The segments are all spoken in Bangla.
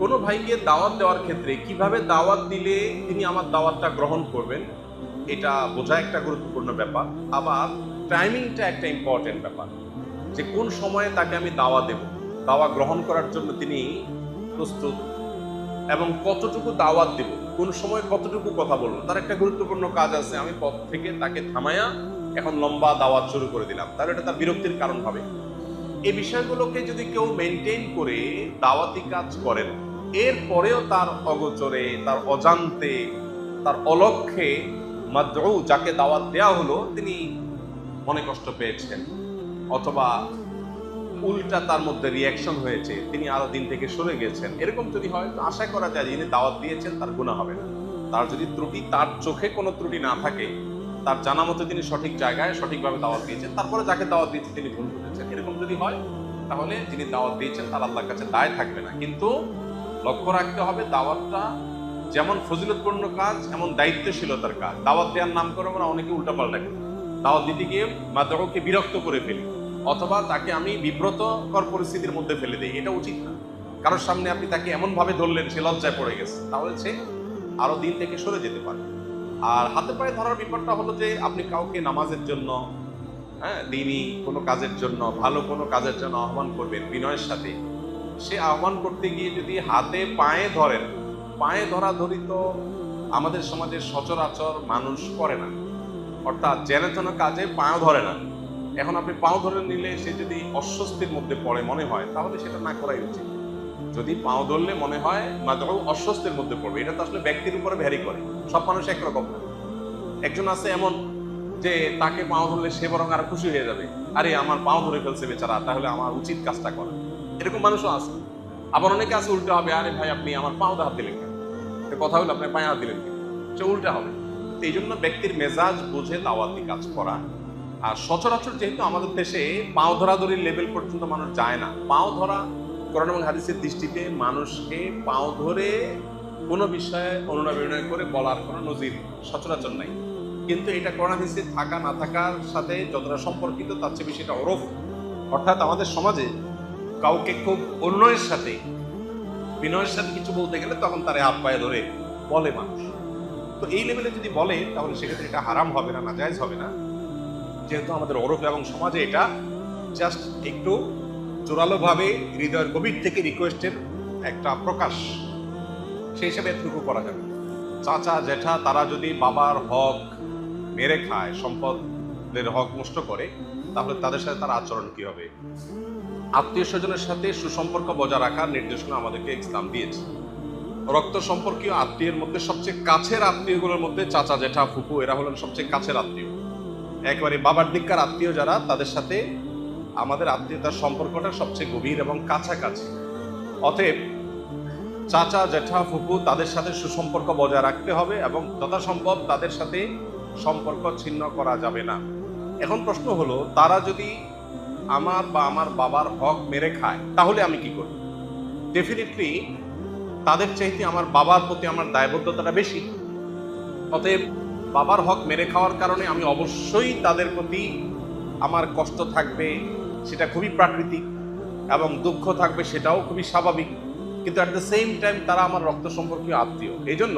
কোনো ভাইকে দাওয়াত দেওয়ার ক্ষেত্রে কিভাবে দাওয়াত দিলে তিনি আমার দাওয়াতটা গ্রহণ করবেন, এটা বোঝা একটা গুরুত্বপূর্ণ ব্যাপার। আবার টাইমিংটা একটা ইম্পর্টেন্ট ব্যাপার, যে কোন সময়ে তাকে আমি দাওয়া দেব, দাওয়া গ্রহণ করার জন্য তিনি প্রস্তুত, এবং কতটুকু দাওয়াত দেব, কোন সময় কতটুকু কথা বলবো, তার একটা গুরুত্বপূর্ণ কাজ আছে। আমি পথ থেকে তাকে থামায়া এখন লম্বা দাওয়াত শুরু করে দিলাম, তাহলে এটা তার বিরক্তির কারণ হবে। এই বিষয়গুলোকে যদি কেউ মেনটেন করে দাওয়াতি কাজ করেন, এরপরেও তার অগোচরে, তার অজান্তে, তার অলক্ষ্যে মাদউ, যাকে দাওয়াত দেয়া হলো, তিনি মনে কষ্ট পেয়েছেন, অথবা উল্টা তার মধ্যে রিয়াকশন হয়েছে, তিনি আরো দিন থেকে সরে গেছেন, এরকম যদি হয় তো আশা করা যায় যিনি দাওয়াত দিয়েছেন তার গুনাহ হবে না। তার যদি ত্রুটি, তার চোখে কোনো ত্রুটি না থাকে, তার জানা মতো তিনি সঠিক জায়গায় সঠিকভাবে দাওয়াত দিয়েছেন, তারপরে যাকে দাওয়াত দিয়েছেন তিনি ভুল করেছেন, এরকম যদি হয় তাহলে যিনি দাওয়াত দিয়েছেন তার আল্লাহর কাছে দায় থাকবে না। কিন্তু লক্ষ্য রাখতে হবে, দাওয়াতটা যেমন ফজিলতপূর্ণ কাজ এমন দায়িত্বশীলতার কাজ। দাওয়াত দেওয়ার নাম করে আমরা অনেকে উল্টাপাল্টা করি, দাওয়াত দিতে গিয়ে মাদউকে বিরক্ত করে ফেলি, অথবা তাকে আমি বিব্রতকর পরিস্থিতির মধ্যে ফেলে দিই, এটা উচিত না। কারোর সামনে আপনি তাকে এমন ভাবে ধরলেন সে লজ্জায় পড়ে গেছে, তাহলে সে আরো দিন থেকে সরে যেতে পারে। আর হাতে পায়ে ধরার ব্যাপারটা হলো যে আপনি কাউকে নামাজের জন্য, দিনই কোনো কাজের জন্য, ভালো কোনো কাজের জন্য আহ্বান করবেন বিনয়ের সাথে, সে আহ্বান করতে গিয়ে যদি হাতে পায়ে ধরেন, পায়ে ধরাধরি তো আমাদের সমাজে সচরাচর মানুষ করে না, অর্থাৎ জেনে তেন কাজে পাও ধরে না। এখন আপনি পাও ধরে নিলে সে যদি অস্বস্তির মধ্যে পড়ে মনে হয়, তাহলে সেটা না করাই উচিত। যদি পাও ধরলে মনে হয় মাদউ অস্বস্তির মধ্যে পড়বে, এটা তো আসলে ব্যক্তির উপরে ভ্যারি করে, সব মানুষ একরকম না। একজন আছে এমন যে তাকে পাও ধরলে সে বরং আর খুশি হয়ে যাবে, আরে আমার পাও ধরে ফেলছে বেচারা, তাহলে আমার উচিত কাজটা করা, এরকম মানুষও আছে। আবার অনেকে আছে উল্টা হবে, আরে ভাই আপনি আমার পাও হাত দিলেন কেন, কথা হলো আপনার পায়ে হাত দিলেন কেন, সে উল্টা হবে। এই জন্য ব্যক্তির মেজাজ বুঝে দাওয়াতি কাজ করা। আর সচরাচর যেহেতু আমাদের দেশে পাও ধরাধরির লেভেল পর্যন্ত মানুষ যায় না, পাও ধরা কোরআন এবং হাদিসের দৃষ্টিতে মানুষকে পাও ধরে কোনো বিষয়ে অনুনয় করে বলার কোনো নজির সচরাচর নাই। কিন্তু এটা কোরআন হাদিসে থাকা না থাকার সাথে যতটা সম্পর্কিত, তার চেয়ে বেশি এটা ওরফ। অর্থাৎ আমাদের সমাজে কাউকে খুব অনুনয়ের সাথে, বিনয়ের সাথে কিছু বলতে গেলে তখন তার হাত পায়ে ধরে বলে মানুষ। তো এই লেভেলে যদি বলে তাহলে সেক্ষেত্রে এটা হারাম হবে না, নাজায়েজ হবে না, যেহেতু আমাদের ওরফ এবং সমাজে এটা জাস্ট একটু জোরালোভাবে হৃদয়ের গভীর থেকে রিকোয়েস্টের একটা প্রকাশ, সেই হিসাবে এতটুকু করা যাবে। চাচা জেঠা তারা যদি বাবার হক মেরে খায়, সম্পদের হক নষ্ট করে, তাহলে তাদের সাথে তার আচরণ কি হবে? আত্মীয় স্বজনের সাথে সুসম্পর্ক বজায় রাখার নির্দেশনা আমাদেরকে ইসলাম দিয়েছে। রক্ত সম্পর্কীয় আত্মীয়ের মধ্যে সবচেয়ে কাছের আত্মীয়গুলোর মধ্যে চাচা জেঠা ফুপু এরা হলেন সবচেয়ে কাছের আত্মীয়, একেবারে বাবার দিককার আত্মীয় যারা, তাদের সাথে আমাদের আত্মীয়তার সম্পর্কটা সবচেয়ে গভীর এবং কাছাকাছি। অতএব চাচা জেঠা ফুপু তাদের সাথে সুসম্পর্ক বজায় রাখতে হবে এবং যথাসম্ভব তাদের সাথে সম্পর্ক ছিন্ন করা যাবে না। এখন প্রশ্ন হলো, তারা যদি আমার বা আমার বাবার হক মেরে খায় তাহলে আমি কি করব? ডেফিনেটলি তাদের চাইতে আমার বাবার প্রতি আমার দায়বদ্ধতাটা বেশি। অতএব বাবার হক মেরে খাওয়ার কারণে আমি অবশ্যই তাদের প্রতি আমার কষ্ট থাকবে, সেটা খুবই প্রাকৃতিক, এবং দুঃখ থাকবে, সেটাও খুবই স্বাভাবিক। কিন্তু অ্যাট দ্য সেম টাইম তারা আমার রক্ত সম্পর্কীয় আত্মীয়, এই জন্য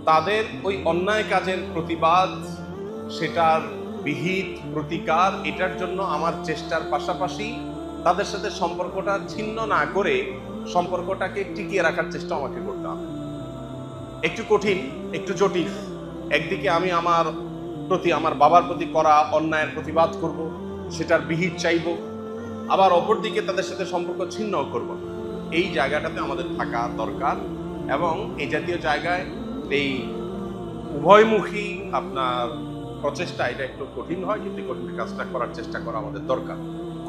তাদের ওই অন্যায় কাজের প্রতিবাদ, সেটার বিহিত প্রতিকার, এটার জন্য আমার চেষ্টার পাশাপাশি তাদের সাথে সম্পর্কটা ছিন্ন না করে সম্পর্কটাকে টিকিয়ে রাখার চেষ্টা আমাকে করতে হবে। একটু কঠিন, একটু জটিল। একদিকে আমি আমার প্রতি, আমার বাবার প্রতি করা অন্যায়ের প্রতিবাদ করব, সেটার বিহিত চাইব, আবার অপরদিকে তাদের সাথে সম্পর্ক ছিন্নও করব। এই জায়গাটাতে আমাদের থাকা দরকার, এবং এই জাতীয় জায়গায় এই উভয়মুখী আপনার প্রচেষ্টা, এটা একটু কঠিন হয়, কিন্তু কঠিন কাজটা করার চেষ্টা করা আমাদের দরকার।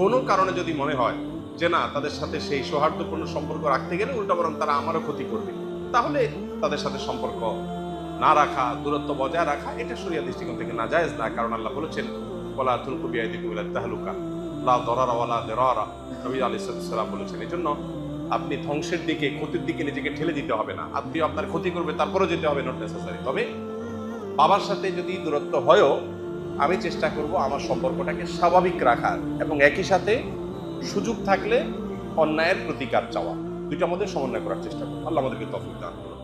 কোনো কারণে যদি মনে হয় যে না, তাদের সাথে সেই সৌহার্দ্যপূর্ণ সম্পর্ক রাখতে গেলে উল্টা বরং তারা আমারও ক্ষতি করবে, তাহলে তাদের সাথে সম্পর্ক না রাখা, দূরত্ব বজায় রাখা, এটা শরিয়া দৃষ্টিকোণ থেকে নাজায়েজ না। কারণ আল্লাহ বলেছেন, ওয়ালা তুলকু বিআইদিকুম ইলা তাহলুকা লা দরারা ওয়ালা দিরারা, নবী আলাইহিস সালাম বলেছেন। এজন্য আপনি ধ্বংসের দিকে, ক্ষতির দিকে নিজেকে ঠেলে দিতে হবে না। আত্মীয় আপনার ক্ষতি করবে, তারপরেও যেতে হবে, নট নেসেসারি। তবে বাবার সাথে যদি দূরত্ব হয়ও, আমি চেষ্টা করব আমার সম্পর্কটাকে স্বাভাবিক রাখার, এবং একই সাথে সুযোগ থাকলে অন্যায়ের প্রতিকার চাওয়া। দুইটা আমাদের সমন্বয় করার চেষ্টা করবো। আল্লাহ আমাদেরকে তৌফিক দান করুন।